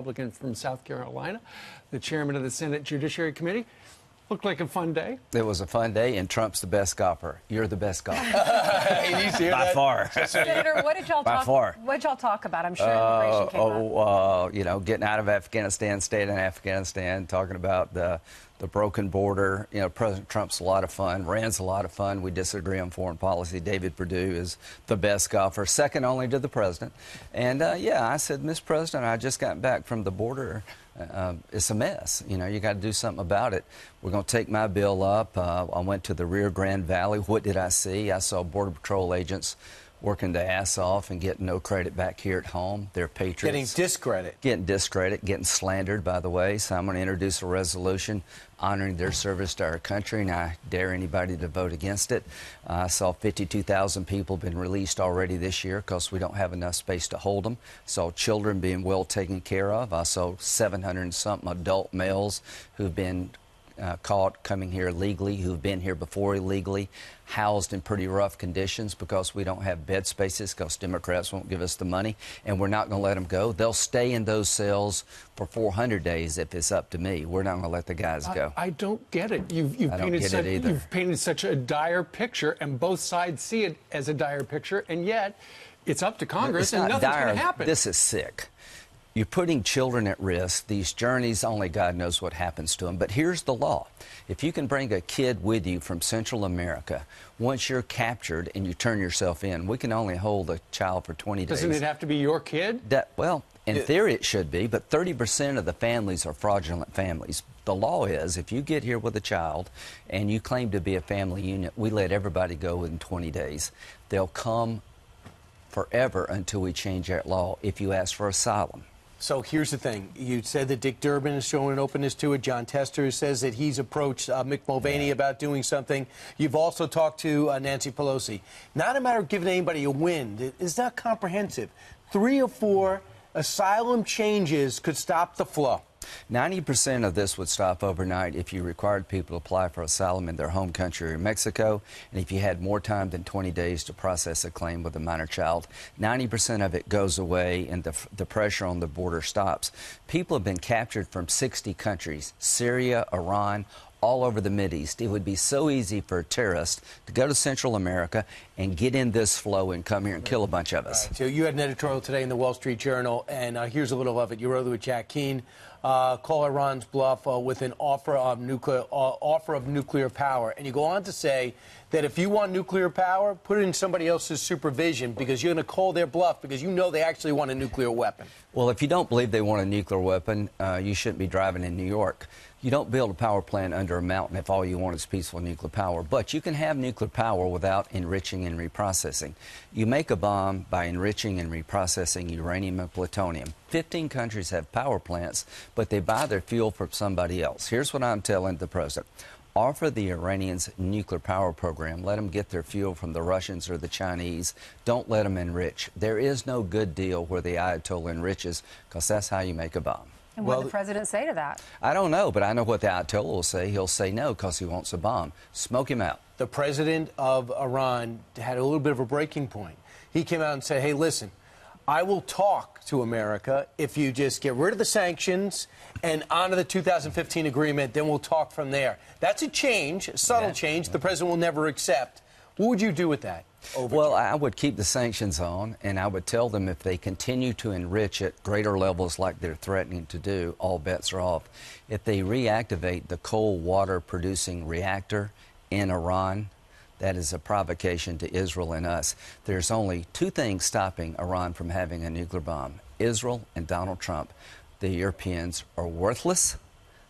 Republican from South Carolina, the chairman of the Senate Judiciary Committee. Looked like a fun day. It was a fun day, and Trump's the best golfer. You're the best golfer. By far. Senator, what did y'all talk about? I'm sure immigration came up. You know, getting out of Afghanistan, staying in Afghanistan, talking about the broken border. You know, President Trump's a lot of fun. Rand's a lot of fun. We disagree on foreign policy. David Perdue is the best golfer, second only to the president. And, yeah, I said, Mr. President, I just got back from the border. It's a mess. You know, you got to do something about it. We're going to take my bill up. I went to the Rio Grande Valley. What did I see? I saw Border Patrol agents working their ass off and getting no credit back here at home. They're patriots. Getting discredit. Getting discredit, getting slandered, by the way. So I'm going to introduce a resolution honoring their service to our country, and I dare anybody to vote against it. I saw 52,000 people been released already this year because we don't have enough space to hold them. Saw children being well taken care of. I saw 700 and something adult males who've been caught coming here illegally, who've been here before illegally, housed in pretty rough conditions because we don't have bed spaces because Democrats won't give us the money, and we're not going to let them go. They'll stay in those cells for 400 days if it's up to me. We're not going to let the guys go. I don't get it. You've painted such a dire picture, and both sides see it as a dire picture, and yet it's up to Congress, and nothing's going to happen. This is sick. You're putting children at risk. These journeys, only God knows what happens to them. But here's the law. If you can bring a kid with you from Central America, once you're captured and you turn yourself in, we can only hold a child for 20 days. Doesn't it have to be your kid? Well, in theory it should be, but 30% of the families are fraudulent families. The law is if you get here with a child and you claim to be a family unit, we let everybody go within 20 days. They'll come forever until we change that law if you ask for asylum. So here's the thing. You said that Dick Durbin is showing an openness to it. John Tester says that he's approached Mick Mulvaney about doing something. You've also talked to Nancy Pelosi. Not a matter of giving anybody a win. It's not comprehensive. 3 or 4 asylum changes could stop the flow. 90% of this would stop overnight if you required people to apply for asylum in their home country or Mexico, and if you had more time than 20 days to process a claim with a minor child. 90% of it goes away and the pressure on the border stops. People have been captured from 60 countries, Syria, Iran, all over the Mideast. It would be so easy for a terrorist to go to Central America and get in this flow and come here and kill a bunch of us. Right, so you had an editorial today in the Wall Street Journal, and here's a little of it. You wrote it with Jack Keane. Call Iran's bluff with an offer of nuclear power. And you go on to say that if you want nuclear power, put it in somebody else's supervision because you're going to call their bluff because you know they actually want a nuclear weapon. Well, if you don't believe they want a nuclear weapon, you shouldn't be driving in New York. You don't build a power plant under a mountain if all you want is peaceful nuclear power. But you can have nuclear power without enriching and reprocessing. You make a bomb by enriching and reprocessing uranium and plutonium. 15 countries have power plants, but they buy their fuel from somebody else. Here's what I'm telling the president. Offer the Iranians nuclear power program. Let them get their fuel from the Russians or the Chinese. Don't let them enrich. There is no good deal where the Ayatollah enriches because that's how you make a bomb. And what did the president say to that? I don't know, but I know what the Ayatollah will say. He'll say no because he wants a bomb. Smoke him out. The president of Iran had a little bit of a breaking point. He came out and said, hey, listen, I will talk to America if you just get rid of the sanctions and honor the 2015 agreement, then we'll talk from there. That's a change, a subtle change the president will never accept. What would you do with that? Well, I would keep the sanctions on, and I would tell them if they continue to enrich at greater levels like they're threatening to do, all bets are off. If they reactivate the cold water producing reactor in Iran, that is a provocation to Israel and us. There's only 2 things stopping Iran from having a nuclear bomb: Israel and Donald Trump. The Europeans are worthless.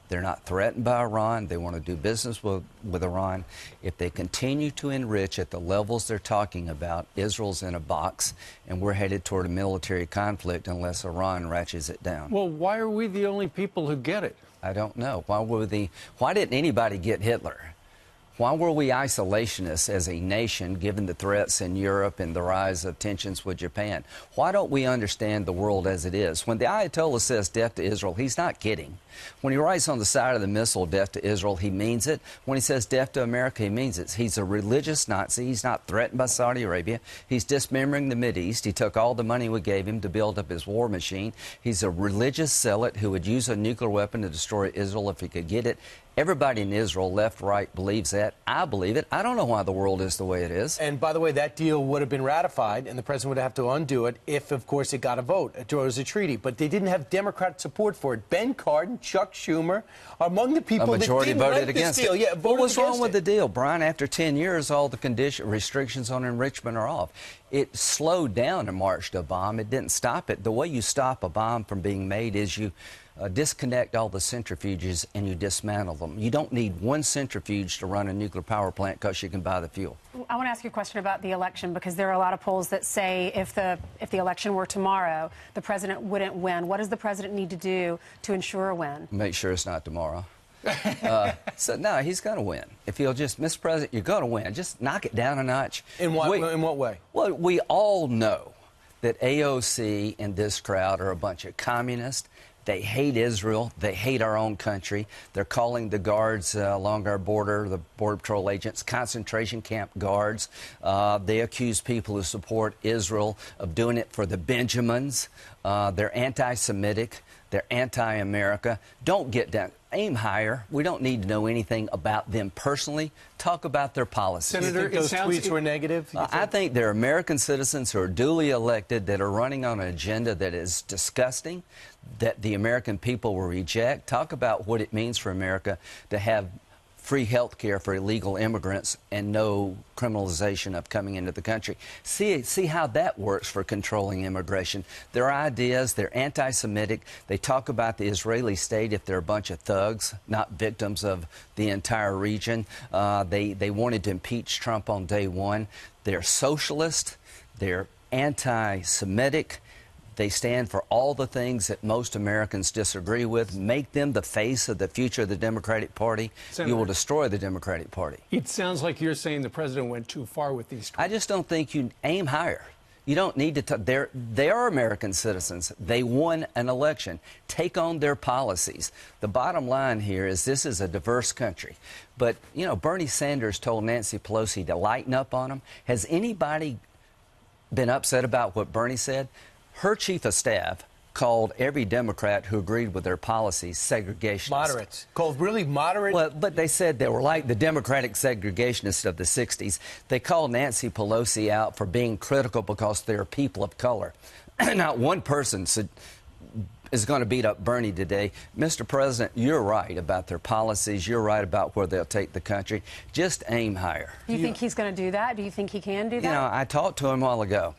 They're not threatened by Iran. They want to do business with Iran. If they continue to enrich at the levels they're talking about, Israel's in a box, and we're headed toward a military conflict unless Iran ratchets it down. Well, why are we the only people who get it? I don't know. Why didn't anybody get Hitler? Why were we isolationists as a nation, given the threats in Europe and the rise of tensions with Japan? Why don't we understand the world as it is? When the Ayatollah says death to Israel, he's not kidding. When he writes on the side of the missile, death to Israel, he means it. When he says death to America, he means it. He's a religious Nazi. He's not threatened by Saudi Arabia. He's dismembering the Mideast. He took all the money we gave him to build up his war machine. He's a religious zealot who would use a nuclear weapon to destroy Israel if he could get it. Everybody in Israel, left, right, believes that. I believe it. I don't know why the world is the way it is. And by the way, that deal would have been ratified, and the president would have to undo it if, of course, it got a vote. It was a treaty. But they didn't have Democrat support for it. Ben Cardin, Chuck Schumer, among the people that didn't like this deal. Yeah, what's wrong with the deal, Brian? After 10 years, all the restrictions on enrichment are off. It slowed down a march to a bomb. It didn't stop it. The way you stop a bomb from being made is you disconnect all the centrifuges and you dismantle them. You don't need one centrifuge to run a nuclear power plant because you can buy the fuel. I want to ask you a question about the election, because there are a lot of polls that say if the election were tomorrow, the president wouldn't win. What does the president need to do to ensure a win? Make sure it's not tomorrow. So, no, he's going to win. If he'll just, Mr. President, you're going to win. Just knock it down a notch. In what way? Well, we all know that AOC and this crowd are a bunch of communists. They hate Israel. They hate our own country. They're calling the guards along our border, the Border Patrol agents, concentration camp guards. They accuse people who support Israel of doing it for the Benjamins. They're anti-Semitic. They're anti-America. Don't get down. Aim higher. We don't need to know anything about them personally. Talk about their policies. Senator, those tweets were negative? I think they're American citizens who are duly elected that are running on an agenda that is disgusting, that the American people will reject. Talk about what it means for America to have free health care for illegal immigrants and no criminalization of coming into the country. See how that works for controlling immigration. Their ideas, they're anti-Semitic. They talk about the Israeli state if they're a bunch of thugs, not victims of the entire region. They wanted to impeach Trump on day one. They're socialist. They're anti-Semitic. They stand for all the things that most Americans disagree with. Make them the face of the future of the Democratic Party. Senator, you will destroy the Democratic Party. It sounds like you're saying the president went too far with these tweets. I just don't think you aim higher. You don't need to. They are American citizens. They won an election. Take on their policies. The bottom line here is this is a diverse country. But, you know, Bernie Sanders told Nancy Pelosi to lighten up on them. Has anybody been upset about what Bernie said? Her chief of staff called every Democrat who agreed with their policies segregationists. Moderates. Called really moderate? Well, but they said they were like the Democratic segregationists of the 60s. They called Nancy Pelosi out for being critical because they're people of color. Not one person is going to beat up Bernie today. Mr. President, you're right about their policies. You're right about where they'll take the country. Just aim higher. Do you think he's going to do that? Do you think he can do that? You know, I talked to him a while ago.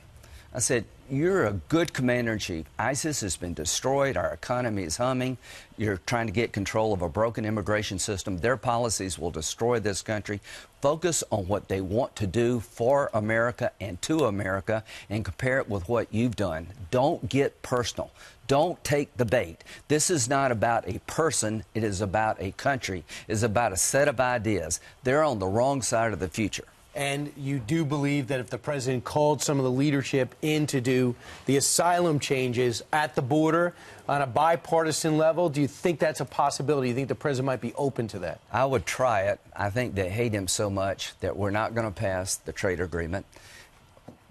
I said, you're a good commander-in-chief. ISIS has been destroyed. Our economy is humming. You're trying to get control of a broken immigration system. Their policies will destroy this country. Focus on what they want to do for America and to America and compare it with what you've done. Don't get personal. Don't take the bait. This is not about a person. It is about a country. It is about a set of ideas. They're on the wrong side of the future. And you do believe that if the president called some of the leadership in to do the asylum changes at the border on a bipartisan level, do you think that's a possibility? Do you think the president might be open to that? I would try it. I think they hate him so much that we're not going to pass the trade agreement.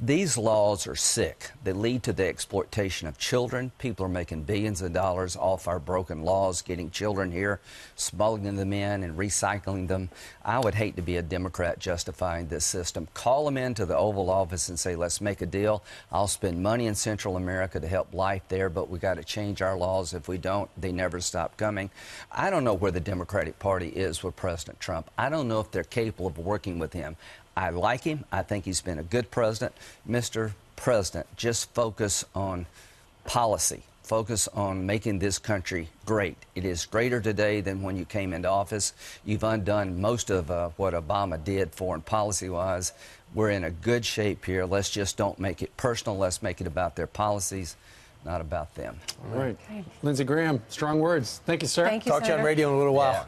These laws are sick. They lead to the exploitation of children. People are making billions of dollars off our broken laws, getting children here, smuggling them in and recycling them. I would hate to be a Democrat justifying this system. Call them into the Oval Office and say, let's make a deal. I'll spend money in Central America to help life there, but we got to change our laws. If we don't, they never stop coming. I don't know where the Democratic Party is with President Trump. I don't know if they're capable of working with him. I like him. I think he's been a good president. Mr. President, just focus on policy. Focus on making this country great. It is greater today than when you came into office. You've undone most of what Obama did foreign policy-wise. We're in a good shape here. Let's just don't make it personal. Let's make it about their policies, not about them. All right. Okay. Lindsey Graham, strong words. Thank you, sir. Thank you, Talk to you on radio in a little while. Yeah.